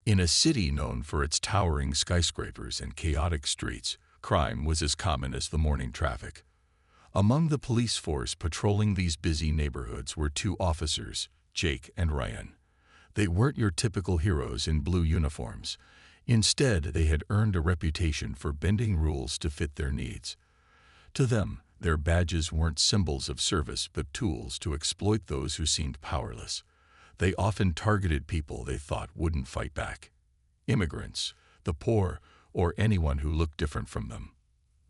In a city known for its towering skyscrapers and chaotic streets, crime was as common as the morning traffic. Among the police force patrolling these busy neighborhoods were two officers, Jake and Ryan. They weren't your typical heroes in blue uniforms. Instead, they had earned a reputation for bending rules to fit their needs. To them, their badges weren't symbols of service but tools to exploit those who seemed powerless. They often targeted people they thought wouldn't fight back. Immigrants, the poor, or anyone who looked different from them.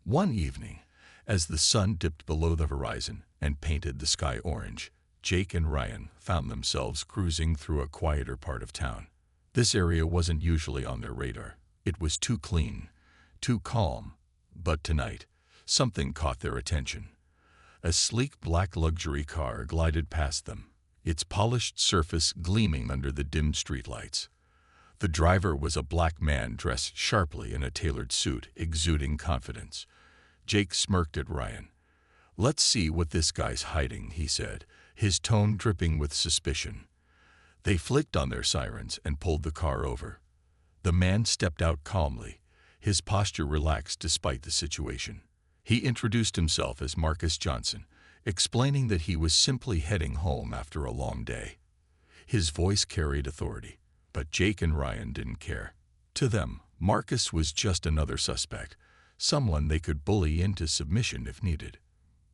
One evening, as the sun dipped below the horizon and painted the sky orange, Jake and Ryan found themselves cruising through a quieter part of town. This area wasn't usually on their radar. It was too clean, too calm. But tonight, something caught their attention. A sleek black luxury car glided past them, its polished surface gleaming under the dim streetlights. The driver was a black man dressed sharply in a tailored suit, exuding confidence. Jake smirked at Ryan. "Let's see what this guy's hiding," he said, his tone dripping with suspicion. They flicked on their sirens and pulled the car over. The man stepped out calmly, his posture relaxed despite the situation. He introduced himself as Marcus Johnson, explaining that he was simply heading home after a long day. His voice carried authority, but Jake and Ryan didn't care. To them, Marcus was just another suspect, someone they could bully into submission if needed.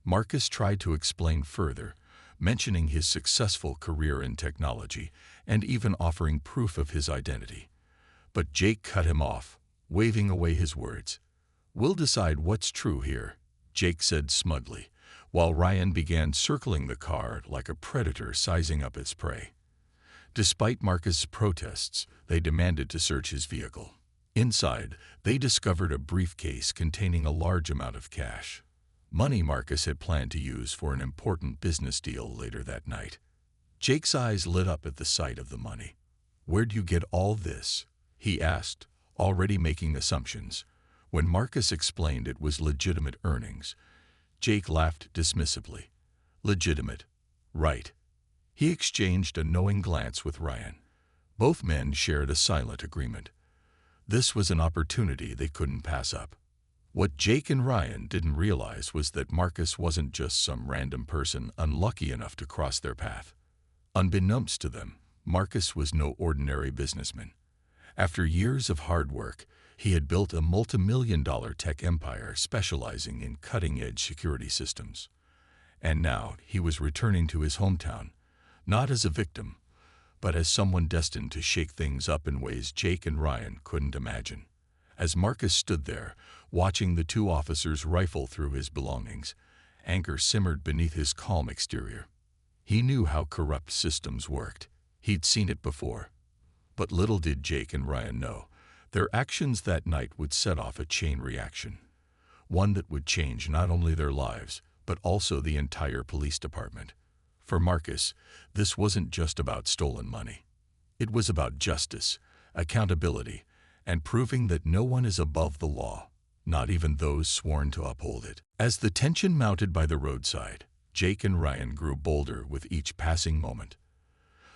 Marcus tried to explain further, mentioning his successful career in technology and even offering proof of his identity. But Jake cut him off, waving away his words. "We'll decide what's true here," Jake said smugly, while Ryan began circling the car like a predator sizing up its prey. Despite Marcus' protests, they demanded to search his vehicle. Inside, they discovered a briefcase containing a large amount of cash. Money Marcus had planned to use for an important business deal later that night. Jake's eyes lit up at the sight of the money. "Where'd you get all this?" he asked, already making assumptions. When Marcus explained it was legitimate earnings, Jake laughed dismissively. "Legitimate, right?" He exchanged a knowing glance with Ryan. Both men shared a silent agreement. This was an opportunity they couldn't pass up. What Jake and Ryan didn't realize was that Marcus wasn't just some random person unlucky enough to cross their path. Unbeknownst to them, Marcus was no ordinary businessman. After years of hard work, he had built a multi-million-dollar tech empire specializing in cutting-edge security systems. And now he was returning to his hometown, not as a victim, but as someone destined to shake things up in ways Jake and Ryan couldn't imagine. As Marcus stood there, watching the two officers rifle through his belongings, anger simmered beneath his calm exterior. He knew how corrupt systems worked. He'd seen it before. But little did Jake and Ryan know, their actions that night would set off a chain reaction. One that would change not only their lives, but also the entire police department. For Marcus, this wasn't just about stolen money. It was about justice, accountability, and proving that no one is above the law, not even those sworn to uphold it. As the tension mounted by the roadside, Jake and Ryan grew bolder with each passing moment.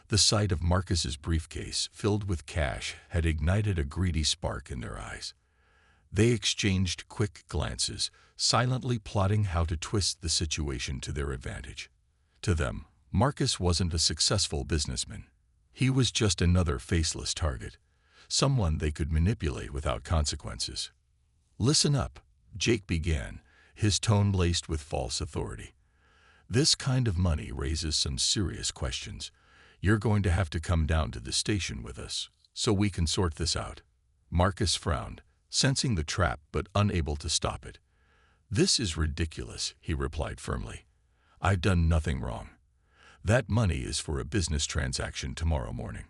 The sight of Marcus's briefcase filled with cash had ignited a greedy spark in their eyes. They exchanged quick glances, silently plotting how to twist the situation to their advantage. To them, Marcus wasn't a successful businessman. He was just another faceless target, someone they could manipulate without consequences. "Listen up," Jake began, his tone laced with false authority. "This kind of money raises some serious questions. You're going to have to come down to the station with us, so we can sort this out." Marcus frowned, sensing the trap but unable to stop it. "This is ridiculous," he replied firmly. "I've done nothing wrong. That money is for a business transaction tomorrow morning."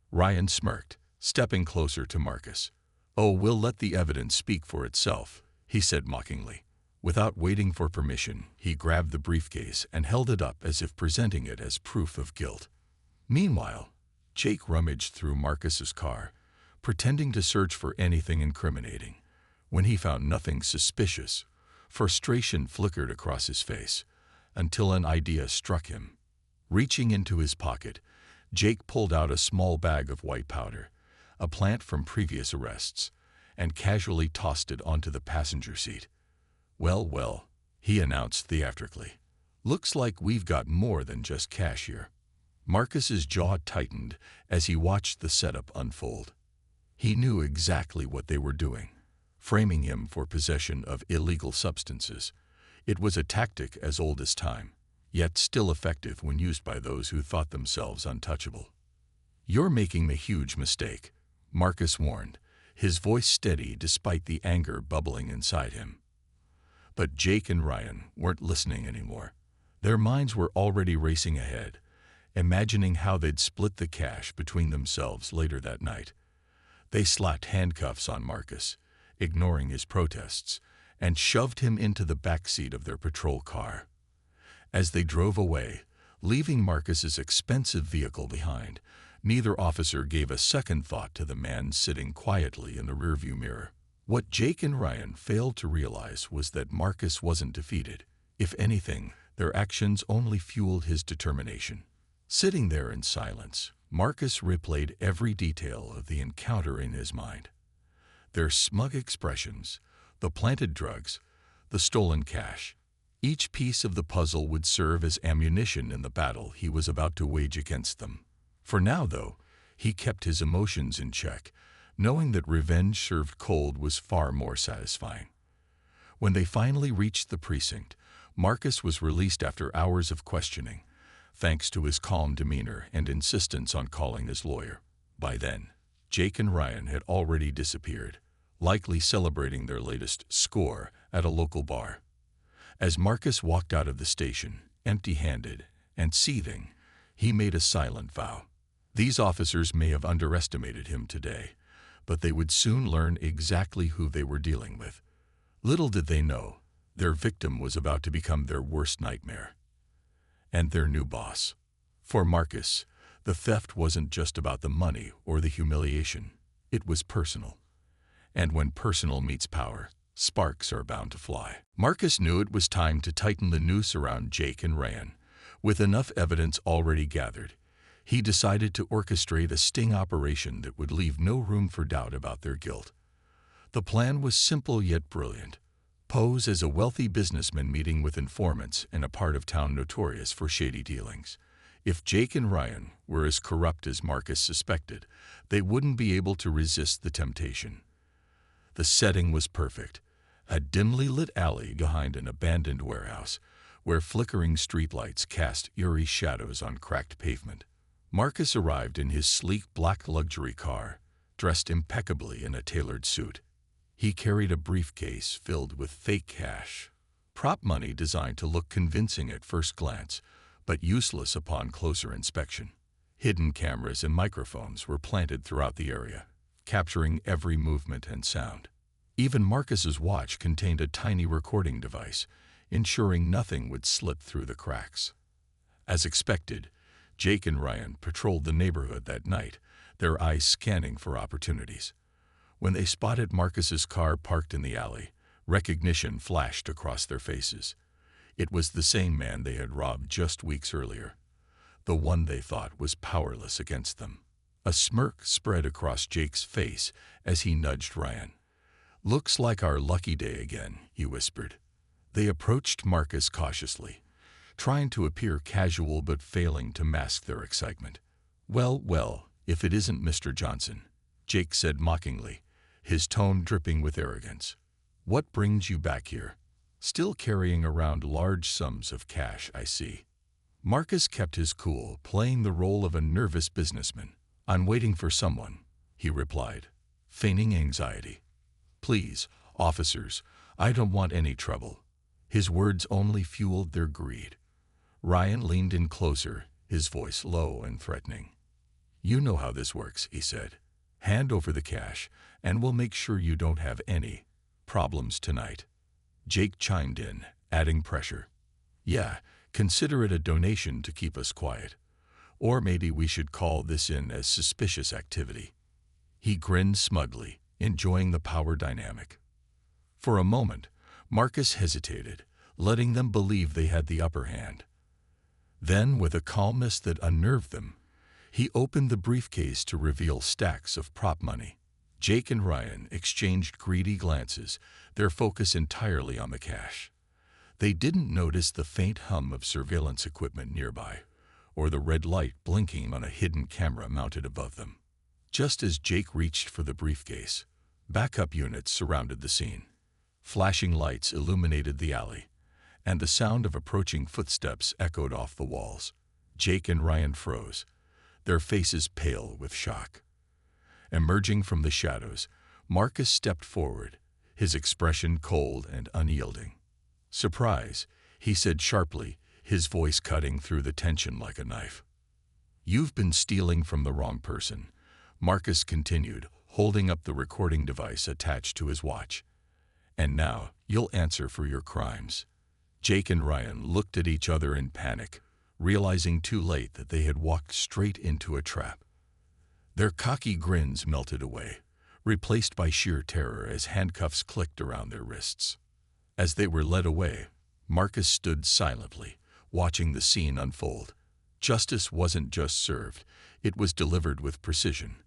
Ryan smirked, stepping closer to Marcus. "Oh, we'll let the evidence speak for itself," he said mockingly. Without waiting for permission, he grabbed the briefcase and held it up as if presenting it as proof of guilt. Meanwhile, Jake rummaged through Marcus's car, pretending to search for anything incriminating. When he found nothing suspicious, frustration flickered across his face, until an idea struck him. Reaching into his pocket, Jake pulled out a small bag of white powder, a plant from previous arrests, and casually tossed it onto the passenger seat. "Well, well," he announced theatrically. "Looks like we've got more than just cash here." Marcus's jaw tightened as he watched the setup unfold. He knew exactly what they were doing, framing him for possession of illegal substances. It was a tactic as old as time, yet still effective when used by those who thought themselves untouchable. "You're making a huge mistake," Marcus warned, his voice steady despite the anger bubbling inside him. But Jake and Ryan weren't listening anymore. Their minds were already racing ahead, imagining how they'd split the cash between themselves later that night. They slapped handcuffs on Marcus, ignoring his protests, and shoved him into the backseat of their patrol car. As they drove away, leaving Marcus's expensive vehicle behind, neither officer gave a second thought to the man sitting quietly in the rearview mirror. What Jake and Ryan failed to realize was that Marcus wasn't defeated. If anything, their actions only fueled his determination. Sitting there in silence, Marcus replayed every detail of the encounter in his mind. Their smug expressions, the planted drugs, the stolen cash. Each piece of the puzzle would serve as ammunition in the battle he was about to wage against them. For now, though, he kept his emotions in check, knowing that revenge served cold was far more satisfying. When they finally reached the precinct, Marcus was released after hours of questioning, thanks to his calm demeanor and insistence on calling his lawyer. By then, Jake and Ryan had already disappeared, likely celebrating their latest score at a local bar. As Marcus walked out of the station, empty-handed and seething, he made a silent vow. These officers may have underestimated him today, but they would soon learn exactly who they were dealing with. Little did they know, their victim was about to become their worst nightmare. And their new boss. For Marcus, the theft wasn't just about the money or the humiliation. It was personal. And when personal meets power, sparks are bound to fly. Marcus knew it was time to tighten the noose around Jake and Ryan. With enough evidence already gathered, he decided to orchestrate a sting operation that would leave no room for doubt about their guilt. The plan was simple yet brilliant. Pose as a wealthy businessman meeting with informants in a part of town notorious for shady dealings. If Jake and Ryan were as corrupt as Marcus suspected, they wouldn't be able to resist the temptation. The setting was perfect. A dimly lit alley behind an abandoned warehouse, where flickering streetlights cast eerie shadows on cracked pavement. Marcus arrived in his sleek black luxury car, dressed impeccably in a tailored suit. He carried a briefcase filled with fake cash, prop money designed to look convincing at first glance, but useless upon closer inspection. Hidden cameras and microphones were planted throughout the area, capturing every movement and sound. Even Marcus's watch contained a tiny recording device, ensuring nothing would slip through the cracks. As expected, Jake and Ryan patrolled the neighborhood that night, their eyes scanning for opportunities. When they spotted Marcus's car parked in the alley, recognition flashed across their faces. It was the same man they had robbed just weeks earlier, the one they thought was powerless against them. A smirk spread across Jake's face as he nudged Ryan. "Looks like our lucky day again," he whispered. They approached Marcus cautiously, trying to appear casual but failing to mask their excitement. "Well, well, if it isn't Mr. Johnson," Jake said mockingly, his tone dripping with arrogance. "What brings you back here? Still carrying around large sums of cash, I see." Marcus kept his cool, playing the role of a nervous businessman. "I'm waiting for someone," he replied, feigning anxiety. "Please, officers, I don't want any trouble." His words only fueled their greed. Ryan leaned in closer, his voice low and threatening. "You know how this works," he said. "Hand over the cash, and we'll make sure you don't have any problems tonight." Jake chimed in, adding pressure. "Yeah, consider it a donation to keep us quiet. Or maybe we should call this in as suspicious activity." He grinned smugly, enjoying the power dynamic. For a moment, Marcus hesitated, letting them believe they had the upper hand. Then, with a calmness that unnerved them, He opened the briefcase to reveal stacks of prop money. Jake and Ryan exchanged greedy glances, their focus entirely on the cash. They didn't notice the faint hum of surveillance equipment nearby, or the red light blinking on a hidden camera mounted above them. Just as Jake reached for the briefcase, backup units surrounded the scene. Flashing lights illuminated the alley, and the sound of approaching footsteps echoed off the walls. Jake and Ryan froze, their faces pale with shock. Emerging from the shadows, Marcus stepped forward, his expression cold and unyielding. "Surprise," he said sharply, his voice cutting through the tension like a knife. "You've been stealing from the wrong person," Marcus continued, holding up the recording device attached to his watch. "And now you'll answer for your crimes." Jake and Ryan looked at each other in panic, realizing too late that they had walked straight into a trap. Their cocky grins melted away, replaced by sheer terror as handcuffs clicked around their wrists. As they were led away, Marcus stood silently, watching the scene unfold. Justice wasn't just served, it was delivered with precision.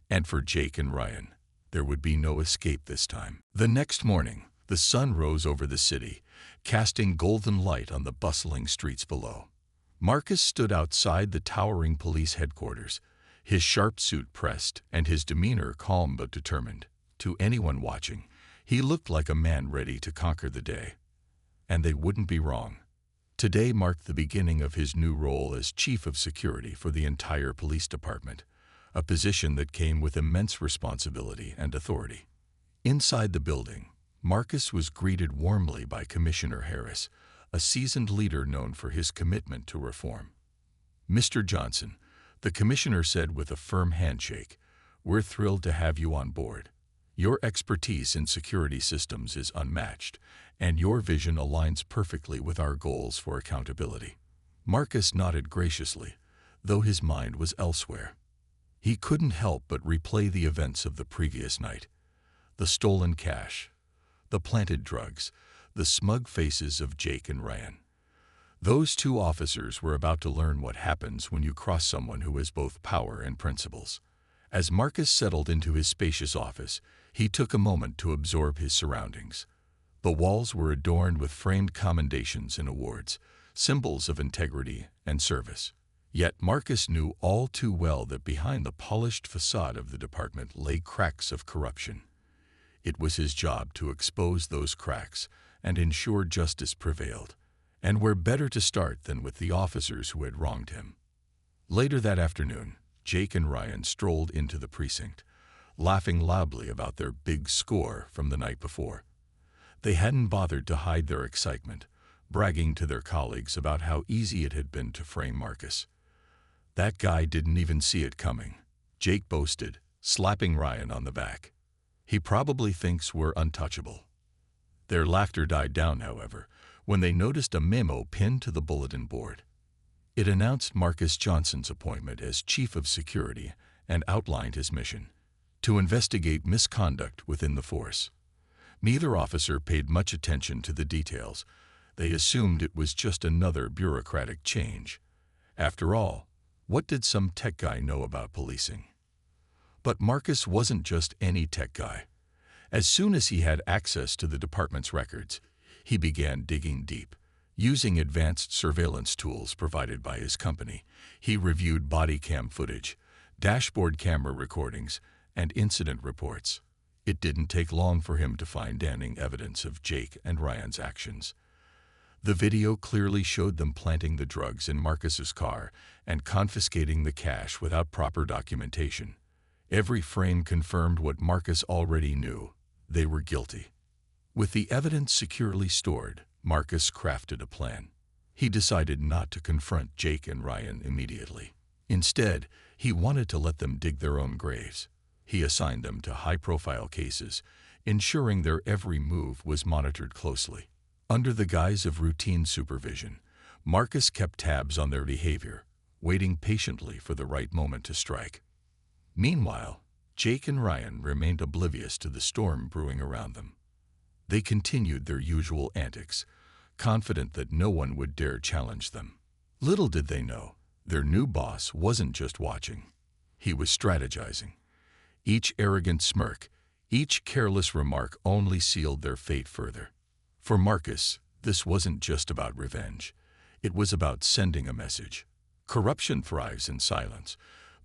And for Jake and Ryan, there would be no escape this time. The next morning, the sun rose over the city, casting golden light on the bustling streets below. Marcus stood outside the towering police headquarters, his sharp suit pressed and his demeanor calm but determined. To anyone watching, he looked like a man ready to conquer the day. And they wouldn't be wrong. Today marked the beginning of his new role as chief of security for the entire police department, a position that came with immense responsibility and authority. Inside the building, Marcus was greeted warmly by Commissioner Harris, a seasoned leader known for his commitment to reform. "Mr. Johnson," the commissioner said with a firm handshake, "we're thrilled to have you on board. Your expertise in security systems is unmatched, and your vision aligns perfectly with our goals for accountability." Marcus nodded graciously, though his mind was elsewhere. He couldn't help but replay the events of the previous night. The stolen cash, the planted drugs, the smug faces of Jake and Ryan. Those two officers were about to learn what happens when you cross someone who has both power and principles. As Marcus settled into his spacious office, he took a moment to absorb his surroundings. The walls were adorned with framed commendations and awards, symbols of integrity and service. Yet Marcus knew all too well that behind the polished facade of the department lay cracks of corruption. It was his job to expose those cracks and ensure justice prevailed. And where better to start than with the officers who had wronged him? Later that afternoon, Jake and Ryan strolled into the precinct, laughing loudly about their big score from the night before. They hadn't bothered to hide their excitement, bragging to their colleagues about how easy it had been to frame Marcus. "That guy didn't even see it coming," Jake boasted, slapping Ryan on the back. "He probably thinks we're untouchable." Their laughter died down, however, when they noticed a memo pinned to the bulletin board. It announced Marcus Johnson's appointment as Chief of Security and outlined his mission: to investigate misconduct within the force. Neither officer paid much attention to the details. They assumed it was just another bureaucratic change. After all, what did some tech guy know about policing? But Marcus wasn't just any tech guy. As soon as he had access to the department's records, he began digging deep. Using advanced surveillance tools provided by his company, he reviewed body cam footage, dashboard camera recordings, and incident reports. It didn't take long for him to find damning evidence of Jake and Ryan's actions. The video clearly showed them planting the drugs in Marcus's car and confiscating the cash without proper documentation. Every frame confirmed what Marcus already knew: they were guilty. With the evidence securely stored, Marcus crafted a plan. He decided not to confront Jake and Ryan immediately. Instead, he wanted to let them dig their own graves. He assigned them to high-profile cases, ensuring their every move was monitored closely. Under the guise of routine supervision, Marcus kept tabs on their behavior, waiting patiently for the right moment to strike. Meanwhile, Jake and Ryan remained oblivious to the storm brewing around them. They continued their usual antics, confident that no one would dare challenge them. Little did they know, Their new boss wasn't just watching. He was strategizing. Each arrogant smirk, each careless remark only sealed their fate further. For Marcus, this wasn't just about revenge. It was about sending a message. Corruption thrives in silence,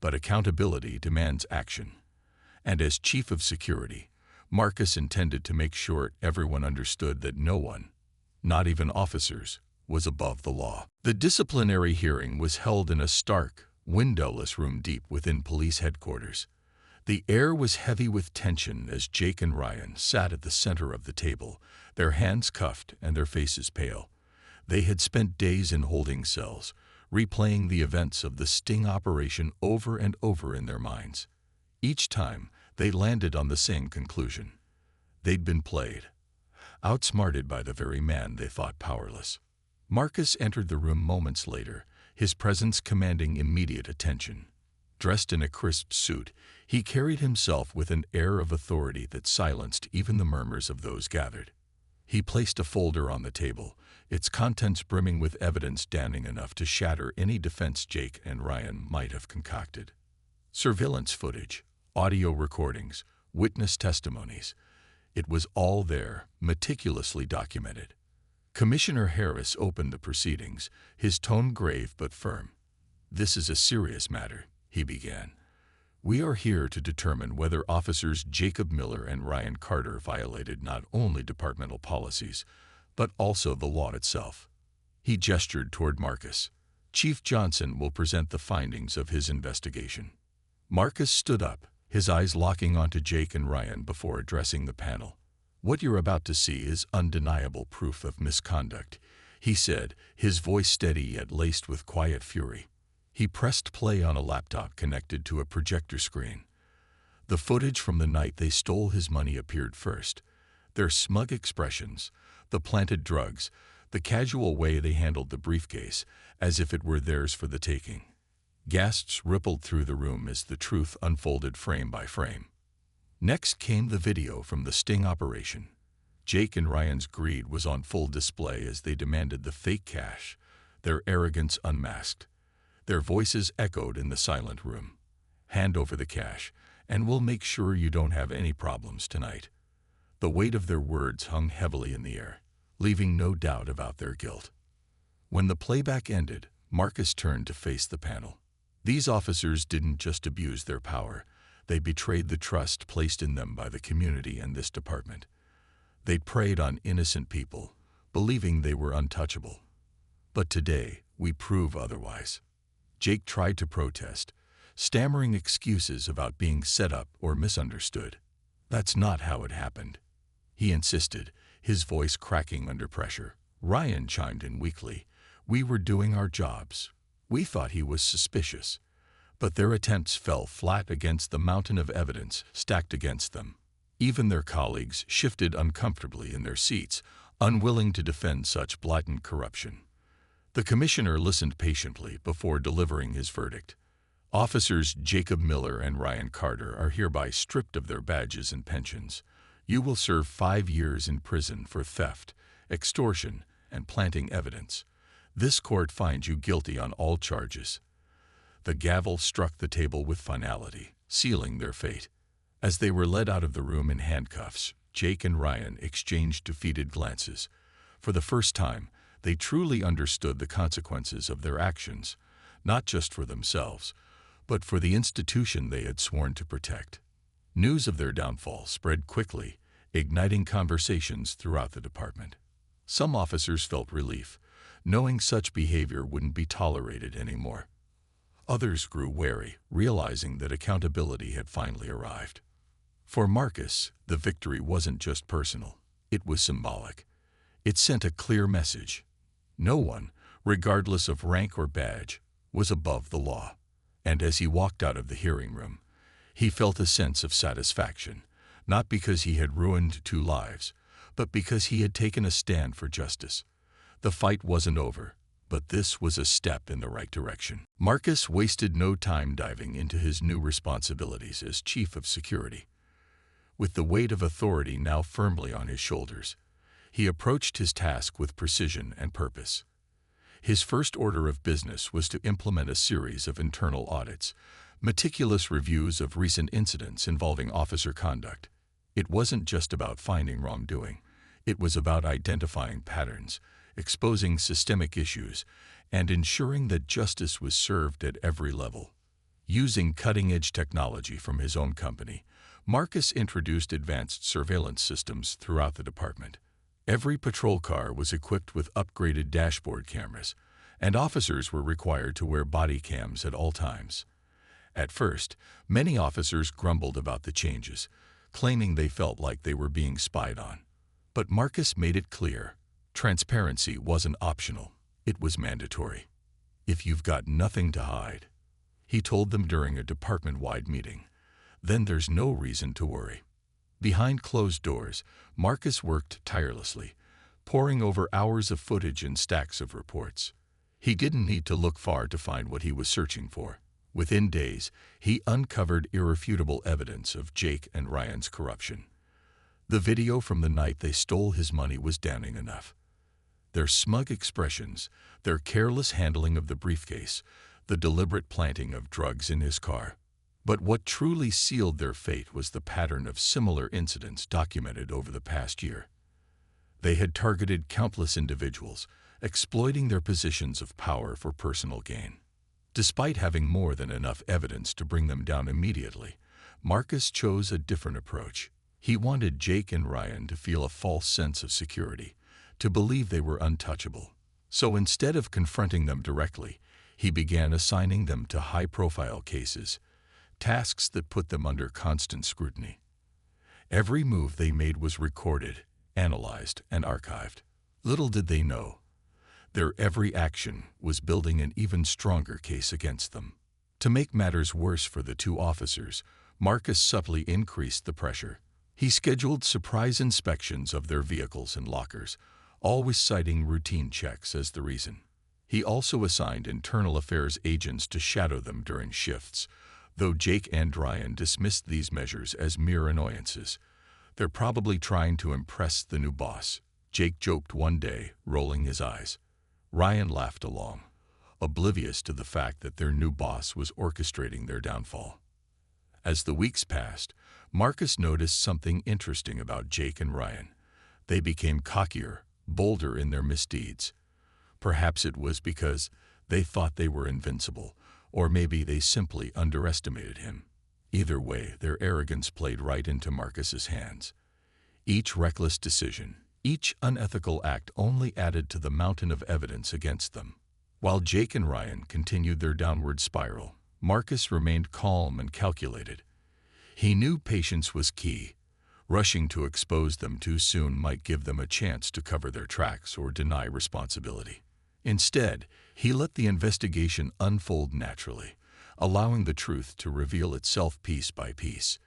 but accountability demands action. And as chief of security, Marcus intended to make sure everyone understood that no one, not even officers, was above the law. The disciplinary hearing was held in a stark, windowless room deep within police headquarters. The air was heavy with tension as Jake and Ryan sat at the center of the table, their hands cuffed and their faces pale. They had spent days in holding cells, replaying the events of the sting operation over and over in their minds. Each time, they landed on the same conclusion. They'd been played, outsmarted by the very man they thought powerless. Marcus entered the room moments later, his presence commanding immediate attention. Dressed in a crisp suit, he carried himself with an air of authority that silenced even the murmurs of those gathered. He placed a folder on the table, its contents brimming with evidence damning enough to shatter any defense Jake and Ryan might have concocted. Surveillance footage, audio recordings, witness testimonies. It was all there, meticulously documented. Commissioner Harris opened the proceedings, his tone grave but firm. "This is a serious matter," he began. "We are here to determine whether officers Jacob Miller and Ryan Carter violated not only departmental policies, but also the law itself." He gestured toward Marcus. "Chief Johnson will present the findings of his investigation." Marcus stood up, his eyes locking onto Jake and Ryan before addressing the panel. "What you're about to see is undeniable proof of misconduct," he said, his voice steady yet laced with quiet fury. He pressed play on a laptop connected to a projector screen. The footage from the night they stole his money appeared first. Their smug expressions, the planted drugs, the casual way they handled the briefcase, as if it were theirs for the taking. Gasps rippled through the room as the truth unfolded frame by frame. Next came the video from the sting operation. Jake and Ryan's greed was on full display as they demanded the fake cash, their arrogance unmasked. Their voices echoed in the silent room. "Hand over the cash, and we'll make sure you don't have any problems tonight." The weight of their words hung heavily in the air, leaving no doubt about their guilt. When the playback ended, Marcus turned to face the panel. These officers didn't just abuse their power, they betrayed the trust placed in them by the community and this department. They preyed on innocent people, believing they were untouchable. But today, we prove otherwise. Jake tried to protest, stammering excuses about being set up or misunderstood. "That's not how it happened," he insisted, his voice cracking under pressure. Ryan chimed in weakly. "We were doing our jobs. We thought he was suspicious." But their attempts fell flat against the mountain of evidence stacked against them. Even their colleagues shifted uncomfortably in their seats, unwilling to defend such blatant corruption. The commissioner listened patiently before delivering his verdict. "Officers Jacob Miller and Ryan Carter are hereby stripped of their badges and pensions. You will serve 5 years in prison for theft, extortion, and planting evidence. This court finds you guilty on all charges." The gavel struck the table with finality, sealing their fate. As they were led out of the room in handcuffs, Jake and Ryan exchanged defeated glances. For the first time, they truly understood the consequences of their actions, not just for themselves, but for the institution they had sworn to protect. News of their downfall spread quickly, igniting conversations throughout the department. Some officers felt relief, knowing such behavior wouldn't be tolerated anymore. Others grew wary, realizing that accountability had finally arrived. For Marcus, the victory wasn't just personal, it was symbolic. It sent a clear message. No one, regardless of rank or badge, was above the law. And as he walked out of the hearing room, he felt a sense of satisfaction, not because he had ruined 2 lives, but because he had taken a stand for justice. The fight wasn't over, but this was a step in the right direction. Marcus wasted no time diving into his new responsibilities as chief of security. With the weight of authority now firmly on his shoulders, he approached his task with precision and purpose. His first order of business was to implement a series of internal audits, meticulous reviews of recent incidents involving officer conduct. It wasn't just about finding wrongdoing. It was about identifying patterns, exposing systemic issues, and ensuring that justice was served at every level. Using cutting-edge technology from his own company, Marcus introduced advanced surveillance systems throughout the department. Every patrol car was equipped with upgraded dashboard cameras, and officers were required to wear body cams at all times. At first, many officers grumbled about the changes, claiming they felt like they were being spied on. But Marcus made it clear, transparency wasn't optional, it was mandatory. If you've got nothing to hide, he told them during a department-wide meeting, then there's no reason to worry. Behind closed doors, Marcus worked tirelessly, poring over hours of footage and stacks of reports. He didn't need to look far to find what he was searching for. Within days, he uncovered irrefutable evidence of Jake and Ryan's corruption. The video from the night they stole his money was damning enough. Their smug expressions, their careless handling of the briefcase, the deliberate planting of drugs in his car. But what truly sealed their fate was the pattern of similar incidents documented over the past year. They had targeted countless individuals, exploiting their positions of power for personal gain. Despite having more than enough evidence to bring them down immediately, Marcus chose a different approach. He wanted Jake and Ryan to feel a false sense of security, to believe they were untouchable. So instead of confronting them directly, he began assigning them to high-profile cases, tasks that put them under constant scrutiny. Every move they made was recorded, analyzed, and archived. Little did they know, their every action was building an even stronger case against them. To make matters worse for the two officers, Marcus subtly increased the pressure. He scheduled surprise inspections of their vehicles and lockers, always citing routine checks as the reason. He also assigned internal affairs agents to shadow them during shifts, though Jake and Ryan dismissed these measures as mere annoyances. They're probably trying to impress the new boss, Jake joked one day, rolling his eyes. Ryan laughed along, oblivious to the fact that their new boss was orchestrating their downfall. As the weeks passed, Marcus noticed something interesting about Jake and Ryan. They became cockier, bolder in their misdeeds. Perhaps it was because they thought they were invincible, or maybe they simply underestimated him. Either way, their arrogance played right into Marcus's hands. Each reckless decision, each unethical act only added to the mountain of evidence against them. While Jake and Ryan continued their downward spiral, Marcus remained calm and calculated. He knew patience was key. Rushing to expose them too soon might give them a chance to cover their tracks or deny responsibility. Instead, he let the investigation unfold naturally, allowing the truth to reveal itself piece by piece.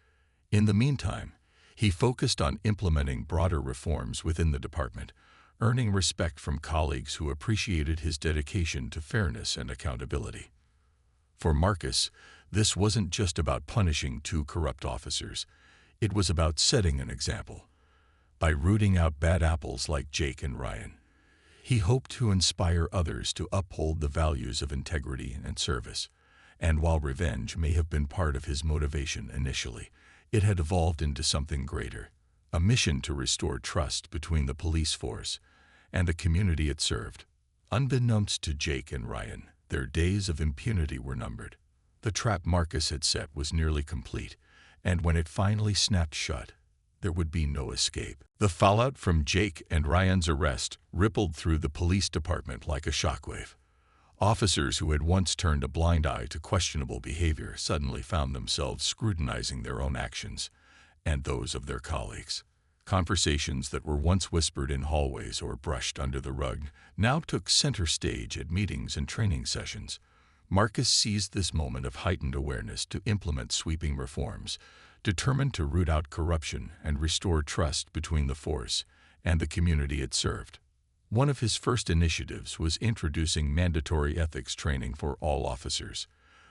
In the meantime, he focused on implementing broader reforms within the department, earning respect from colleagues who appreciated his dedication to fairness and accountability. For Marcus, this wasn't just about punishing two corrupt officers. It was about setting an example. By rooting out bad apples like Jake and Ryan, he hoped to inspire others to uphold the values of integrity and service. And while revenge may have been part of his motivation initially, it had evolved into something greater, a mission to restore trust between the police force and the community it served. Unbeknownst to Jake and Ryan, their days of impunity were numbered. The trap Marcus had set was nearly complete, and when it finally snapped shut, there would be no escape. The fallout from Jake and Ryan's arrest rippled through the police department like a shockwave. Officers who had once turned a blind eye to questionable behavior suddenly found themselves scrutinizing their own actions and those of their colleagues. Conversations that were once whispered in hallways or brushed under the rug now took center stage at meetings and training sessions. Marcus seized this moment of heightened awareness to implement sweeping reforms, determined to root out corruption and restore trust between the force and the community it served. One of his first initiatives was introducing mandatory ethics training for all officers.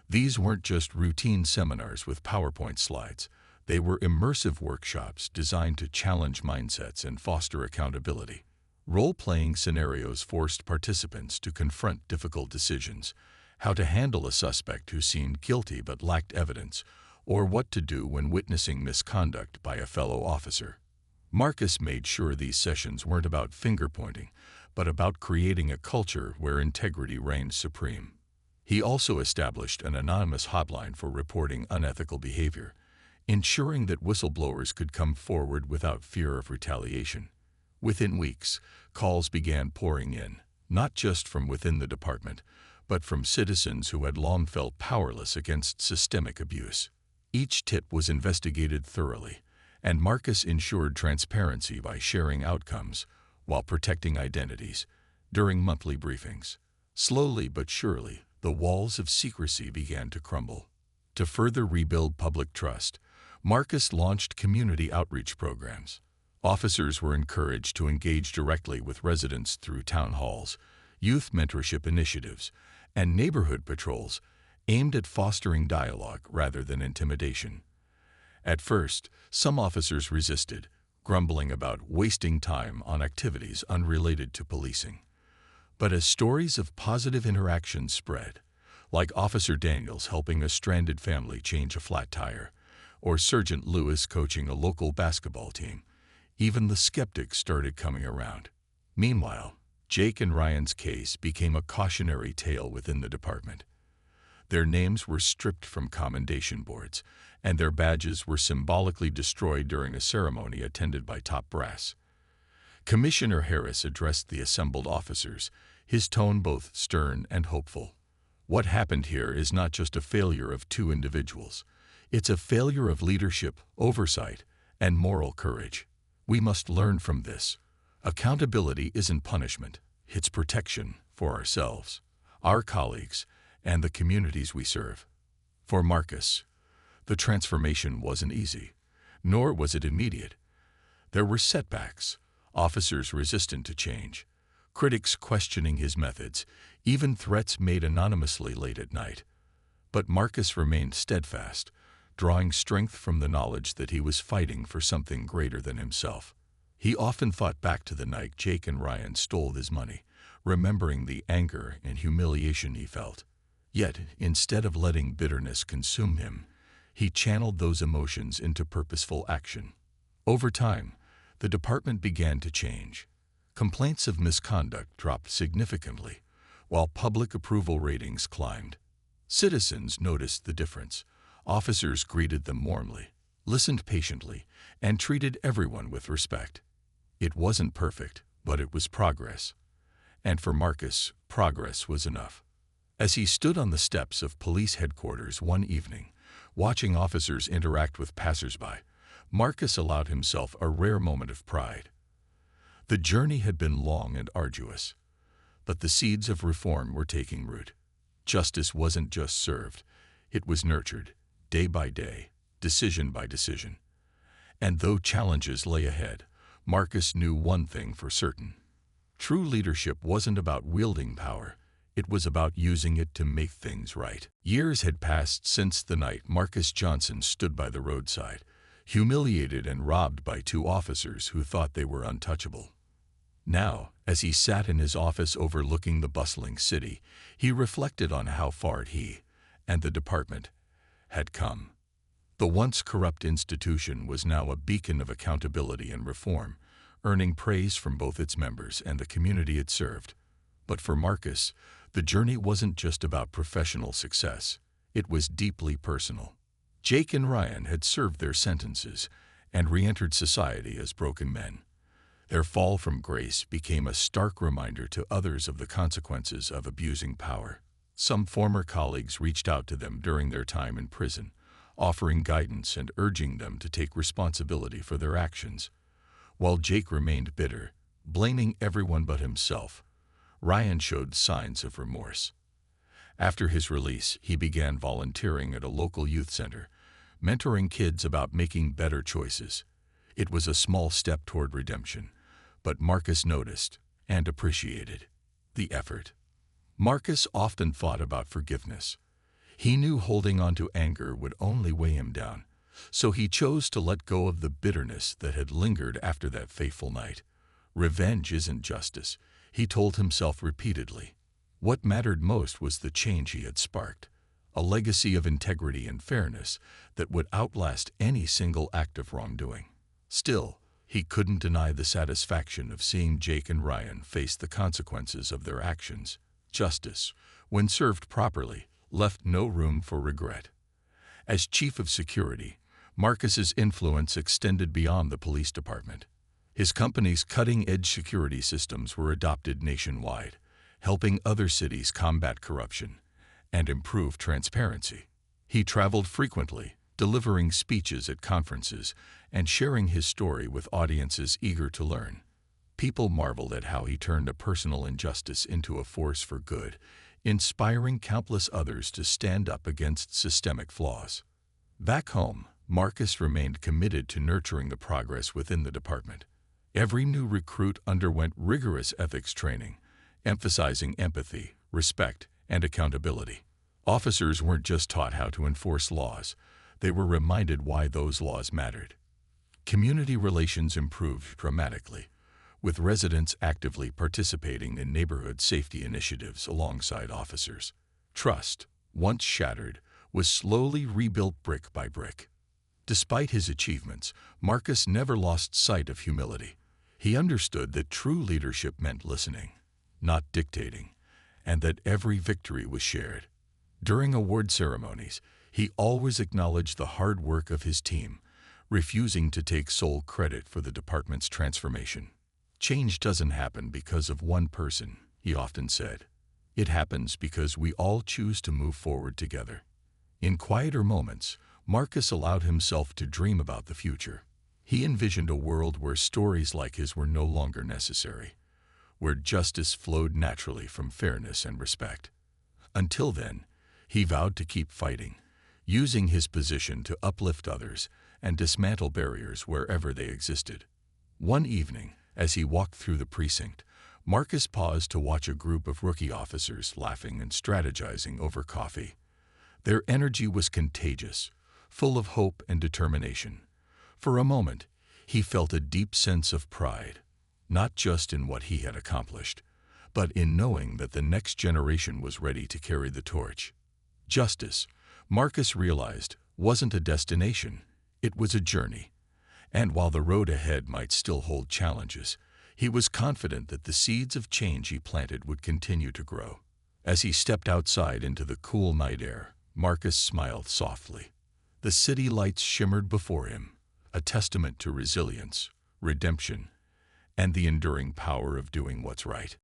These weren't just routine seminars with PowerPoint slides. They were immersive workshops designed to challenge mindsets and foster accountability. Role-playing scenarios forced participants to confront difficult decisions, how to handle a suspect who seemed guilty but lacked evidence, or what to do when witnessing misconduct by a fellow officer. Marcus made sure these sessions weren't about finger-pointing, but about creating a culture where integrity reigned supreme. He also established an anonymous hotline for reporting unethical behavior, ensuring that whistleblowers could come forward without fear of retaliation. Within weeks, calls began pouring in, not just from within the department, but from citizens who had long felt powerless against systemic abuse. Each tip was investigated thoroughly, and Marcus ensured transparency by sharing outcomes while protecting identities during monthly briefings. Slowly but surely, the walls of secrecy began to crumble. To further rebuild public trust, Marcus launched community outreach programs. Officers were encouraged to engage directly with residents through town halls, youth mentorship initiatives, and neighborhood patrols aimed at fostering dialogue rather than intimidation. At first, some officers resisted, grumbling about wasting time on activities unrelated to policing. But as stories of positive interactions spread, like Officer Daniels helping a stranded family change a flat tire, or Sergeant Lewis coaching a local basketball team, even the skeptics started coming around. Meanwhile, Jake and Ryan's case became a cautionary tale within the department. Their names were stripped from commendation boards, and their badges were symbolically destroyed during a ceremony attended by top brass. Commissioner Harris addressed the assembled officers, his tone both stern and hopeful. What happened here is not just a failure of two individuals. It's a failure of leadership, oversight, and moral courage. We must learn from this. Accountability isn't punishment, it's protection for ourselves, our colleagues, and the communities we serve. For Marcus, the transformation wasn't easy, nor was it immediate. There were setbacks, officers resistant to change, critics questioning his methods, even threats made anonymously late at night. But Marcus remained steadfast, drawing strength from the knowledge that he was fighting for something greater than himself. He often thought back to the night Jake and Ryan stole his money, remembering the anger and humiliation he felt. Yet, instead of letting bitterness consume him, he channeled those emotions into purposeful action. Over time, the department began to change. Complaints of misconduct dropped significantly, while public approval ratings climbed. Citizens noticed the difference. Officers greeted them warmly, listened patiently, and treated everyone with respect. It wasn't perfect, but it was progress. And for Marcus, progress was enough. As he stood on the steps of police headquarters one evening, watching officers interact with passersby, Marcus allowed himself a rare moment of pride. The journey had been long and arduous, but the seeds of reform were taking root. Justice wasn't just served, it was nurtured, day by day, decision by decision. And though challenges lay ahead, Marcus knew one thing for certain. True leadership wasn't about wielding power, it was about using it to make things right. Years had passed since the night Marcus Johnson stood by the roadside, humiliated and robbed by two officers who thought they were untouchable. Now, as he sat in his office overlooking the bustling city, he reflected on how far he and the department had come. The once corrupt institution was now a beacon of accountability and reform, earning praise from both its members and the community it served. But for Marcus, the journey wasn't just about professional success, it was deeply personal. Jake and Ryan had served their sentences and re-entered society as broken men. Their fall from grace became a stark reminder to others of the consequences of abusing power. Some former colleagues reached out to them during their time in prison, offering guidance and urging them to take responsibility for their actions. While Jake remained bitter, blaming everyone but himself, Ryan showed signs of remorse. After his release, he began volunteering at a local youth center, mentoring kids about making better choices. It was a small step toward redemption, but Marcus noticed and appreciated the effort. Marcus often thought about forgiveness. He knew holding on to anger would only weigh him down, so he chose to let go of the bitterness that had lingered after that fateful night. Revenge isn't justice, he told himself repeatedly. What mattered most was the change he had sparked, a legacy of integrity and fairness that would outlast any single act of wrongdoing. Still, he couldn't deny the satisfaction of seeing Jake and Ryan face the consequences of their actions. Justice, when served properly, left no room for regret. As chief of security, Marcus's influence extended beyond the police department. His company's cutting-edge security systems were adopted nationwide, helping other cities combat corruption and improve transparency. He traveled frequently, delivering speeches at conferences and sharing his story with audiences eager to learn. People marveled at how he turned a personal injustice into a force for good, inspiring countless others to stand up against systemic flaws. Back home, Marcus remained committed to nurturing the progress within the department. Every new recruit underwent rigorous ethics training, emphasizing empathy, respect, and accountability. Officers weren't just taught how to enforce laws, they were reminded why those laws mattered. Community relations improved dramatically, with residents actively participating in neighborhood safety initiatives alongside officers. Trust, once shattered, was slowly rebuilt brick by brick. Despite his achievements, Marcus never lost sight of humility. He understood that true leadership meant listening, not dictating, and that every victory was shared. During award ceremonies, he always acknowledged the hard work of his team, refusing to take sole credit for the department's transformation. Change doesn't happen because of one person, he often said. It happens because we all choose to move forward together. In quieter moments, Marcus allowed himself to dream about the future. He envisioned a world where stories like his were no longer necessary, where justice flowed naturally from fairness and respect. Until then, he vowed to keep fighting, using his position to uplift others and dismantle barriers wherever they existed. One evening, as he walked through the precinct, Marcus paused to watch a group of rookie officers laughing and strategizing over coffee. Their energy was contagious, full of hope and determination. For a moment, he felt a deep sense of pride, not just in what he had accomplished, but in knowing that the next generation was ready to carry the torch. Justice, Marcus realized, wasn't a destination, it was a journey. And while the road ahead might still hold challenges, he was confident that the seeds of change he planted would continue to grow. As he stepped outside into the cool night air, Marcus smiled softly. The city lights shimmered before him, a testament to resilience, redemption, and the enduring power of doing what's right.